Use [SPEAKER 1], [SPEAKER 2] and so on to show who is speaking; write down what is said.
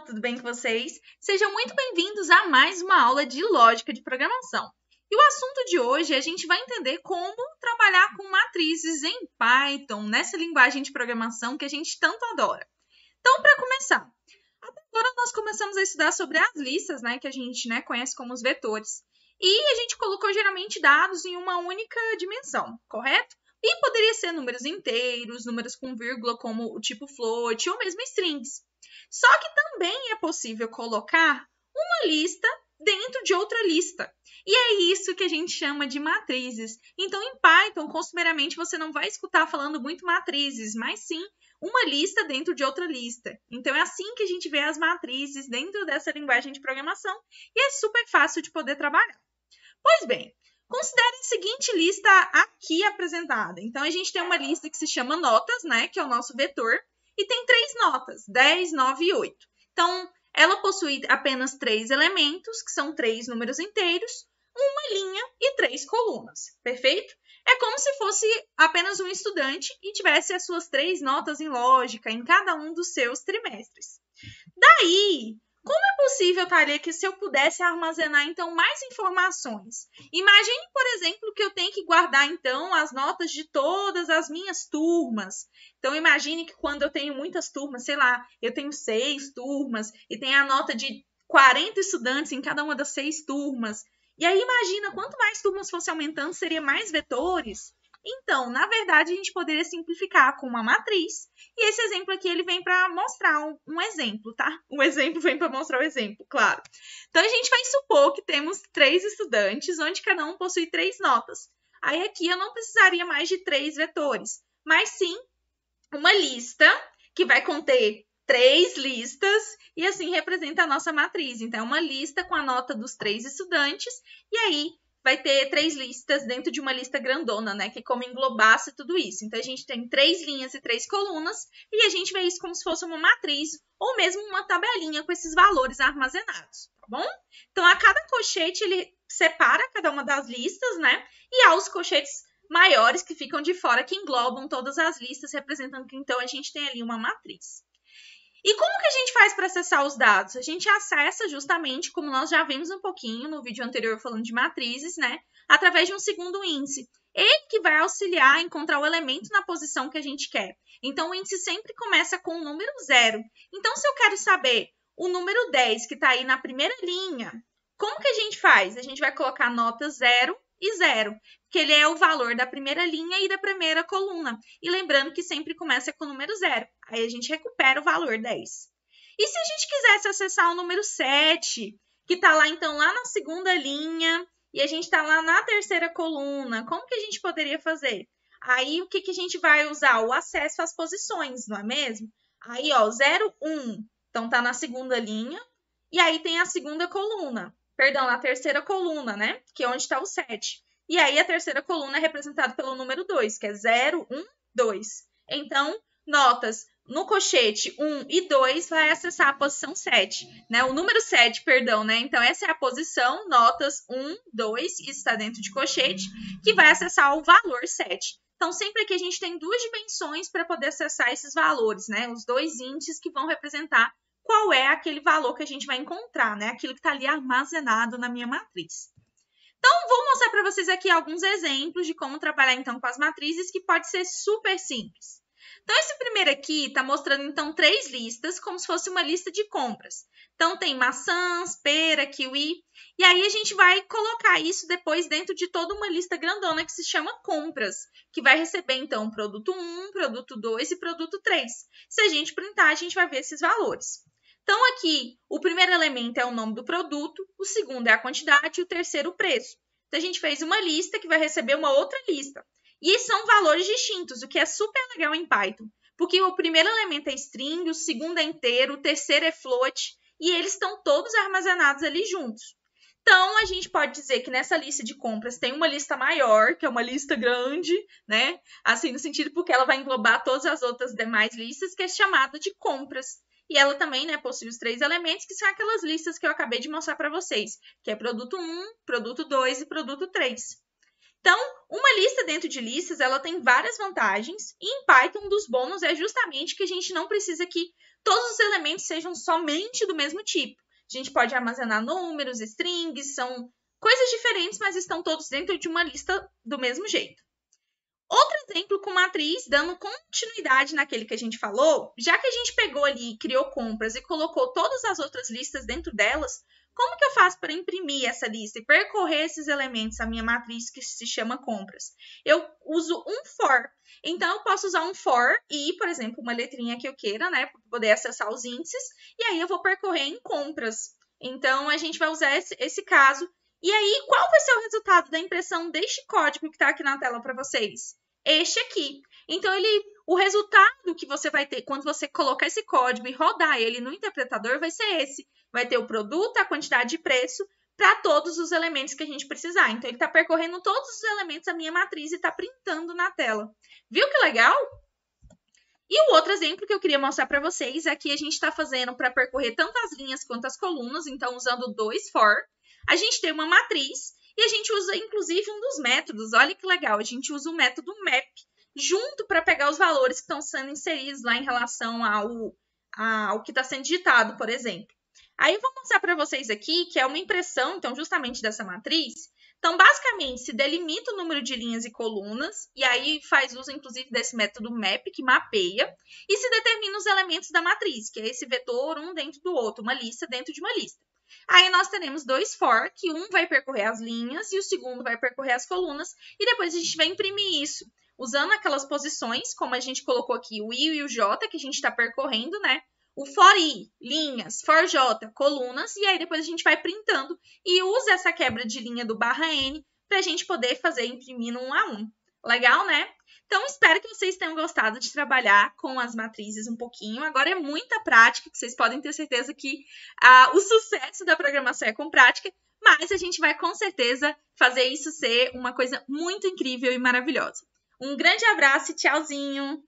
[SPEAKER 1] pessoal, tudo bem com vocês? Sejam muito bem-vindos a mais uma aula de lógica de programação. E o assunto de hoje a gente vai entender como trabalhar com matrizes em Python, nessa linguagem de programação que a gente tanto adora. Então, para começar, até agora nós começamos a estudar sobre as listas, que a gente conhece como os vetores. E a gente colocou geralmente dados em uma única dimensão, correto? E poderia ser números inteiros, números com vírgula como o tipo float ou mesmo strings. Só que também é possível colocar uma lista dentro de outra lista. E é isso que a gente chama de matrizes. Então, em Python, costumeiramente, você não vai escutar falando muito matrizes, mas sim uma lista dentro de outra lista. Então, é assim que a gente vê as matrizes dentro dessa linguagem de programação e é super fácil de poder trabalhar. Pois bem, considere a seguinte lista aqui apresentada. Então, a gente tem uma lista que se chama notas, que é o nosso vetor, e tem 3 notas, 10, 9 e 8. Então, ela possui apenas 3 elementos, que são 3 números inteiros, uma linha e 3 colunas, perfeito? É como se fosse apenas um estudante e tivesse as suas 3 notas em lógica em cada um dos seus trimestres. Daí, como é possível, Thalia, que se eu pudesse armazenar, então, mais informações? Imagine, por exemplo, que eu tenho que guardar, então, as notas de todas as minhas turmas. Então, imagine que quando eu tenho muitas turmas, sei lá, eu tenho 6 turmas e tem a nota de 40 estudantes em cada uma das 6 turmas. E aí, imagina, quanto mais turmas fosse aumentando, seria mais vetores? Então, na verdade, a gente poderia simplificar com uma matriz. E esse exemplo aqui, ele vem para mostrar um exemplo, tá? O exemplo vem para mostrar o exemplo, claro. Então, a gente vai supor que temos 3 estudantes, onde cada um possui 3 notas. Aí, aqui, eu não precisaria mais de 3 vetores, mas sim uma lista que vai conter 3 listas e assim representa a nossa matriz. Então, é uma lista com a nota dos 3 estudantes e aí vai ter 3 listas dentro de uma lista grandona, que como englobasse tudo isso. Então, a gente tem 3 linhas e 3 colunas e a gente vê isso como se fosse uma matriz ou mesmo uma tabelinha com esses valores armazenados, tá bom? Então, a cada colchete, ele separa cada uma das listas, e há os colchetes maiores que ficam de fora, que englobam todas as listas, representando que, então, a gente tem ali uma matriz. E como que a gente faz para acessar os dados? A gente acessa justamente, como nós já vimos um pouquinho no vídeo anterior falando de matrizes, através de um segundo índice. Ele que vai auxiliar a encontrar o elemento na posição que a gente quer. Então, o índice sempre começa com o número 0. Então, se eu quero saber o número 10, que está aí na primeira linha, como que a gente faz? A gente vai colocar nota 0 e 0, que ele é o valor da primeira linha e da primeira coluna. E lembrando que sempre começa com o número 0. Aí a gente recupera o valor 10. E se a gente quisesse acessar o número 7, que está lá, então, lá na segunda linha, e a gente está lá na terceira coluna, como que a gente poderia fazer? Aí, o que a gente vai usar? O acesso às posições, não é mesmo? Aí, ó, 0, 1, então, está na segunda linha, e aí tem a segunda coluna. Perdão, na terceira coluna, que é onde está o 7. E aí, a terceira coluna é representada pelo número 2, que é 0, 1, 2. Então, notas no colchete 1 e 2 vai acessar a posição 7, o número 7, perdão, Então, essa é a posição, notas 1, 2, isso está dentro de colchete, que vai acessar o valor 7. Então, sempre aqui a gente tem 2 dimensões para poder acessar esses valores, Os 2 índices que vão representar qual é aquele valor que a gente vai encontrar, Aquilo que está ali armazenado na minha matriz. Então, vou mostrar para vocês aqui alguns exemplos de como trabalhar, então, com as matrizes, que pode ser super simples. Então, esse primeiro aqui está mostrando, então, 3 listas, como se fosse uma lista de compras. Então, tem maçãs, pera, kiwi, e aí a gente vai colocar isso depois dentro de toda uma lista grandona que se chama compras, que vai receber, então, produto 1, produto 2 e produto 3. Se a gente printar, a gente vai ver esses valores. Então, aqui, o primeiro elemento é o nome do produto, o segundo é a quantidade e o terceiro o preço. Então, a gente fez uma lista que vai receber uma outra lista. E são valores distintos, o que é super legal em Python, porque o primeiro elemento é string, o segundo é inteiro, o terceiro é float, e eles estão todos armazenados ali juntos. Então, a gente pode dizer que nessa lista de compras tem uma lista maior, que é uma lista grande, Assim, no sentido porque ela vai englobar todas as outras demais listas, que é chamada de compras. E ela também, possui os 3 elementos, que são aquelas listas que eu acabei de mostrar para vocês, que é produto 1, produto 2 e produto 3. Então, uma lista dentro de listas, ela tem várias vantagens, e em Python, um dos bônus é justamente que a gente não precisa que todos os elementos sejam somente do mesmo tipo. A gente pode armazenar números, strings, são coisas diferentes, mas estão todos dentro de uma lista do mesmo jeito. Outro exemplo com matriz, dando continuidade naquele que a gente falou, já que a gente pegou ali, criou compras e colocou todas as outras listas dentro delas, como que eu faço para imprimir essa lista e percorrer esses elementos, a minha matriz que se chama compras? Eu uso um for. Então, eu posso usar um for e, por exemplo, uma letrinha que eu queira, né, para poder acessar os índices, e aí eu vou percorrer em compras. Então, a gente vai usar esse caso. E aí, qual vai ser o resultado da impressão deste código que está aqui na tela para vocês? Este aqui. Então, o resultado que você vai ter quando você colocar esse código e rodar ele no interpretador vai ser esse. Vai ter o produto, a quantidade de preço para todos os elementos que a gente precisar. Então, ele está percorrendo todos os elementos da minha matriz e está printando na tela. Viu que legal? E o outro exemplo que eu queria mostrar para vocês é que a gente está fazendo para percorrer tanto as linhas quanto as colunas. Então, usando dois for, a gente tem uma matriz. E a gente usa, inclusive, um dos métodos. Olha que legal, a gente usa o método map junto para pegar os valores que estão sendo inseridos lá em relação ao que está sendo digitado, por exemplo. Aí eu vou mostrar para vocês aqui que é uma impressão, então, justamente dessa matriz. Então, basicamente, se delimita o número de linhas e colunas, e aí faz uso, inclusive, desse método map, que mapeia, e se determina os elementos da matriz, que é esse vetor um dentro do outro, uma lista dentro de uma lista. Aí nós teremos dois for, que um vai percorrer as linhas e o segundo vai percorrer as colunas, e depois a gente vai imprimir isso, usando aquelas posições, como a gente colocou aqui, o I e o J, que a gente está percorrendo, né? O for I, linhas, for J, colunas, e aí depois a gente vai printando e usa essa quebra de linha do /N para a gente poder fazer imprimir no 1 a 1. Legal, né? Então, espero que vocês tenham gostado de trabalhar com as matrizes um pouquinho. Agora é muita prática, que vocês podem ter certeza que o sucesso da programação é com prática, mas a gente vai com certeza fazer isso ser uma coisa muito incrível e maravilhosa. Um grande abraço e tchauzinho!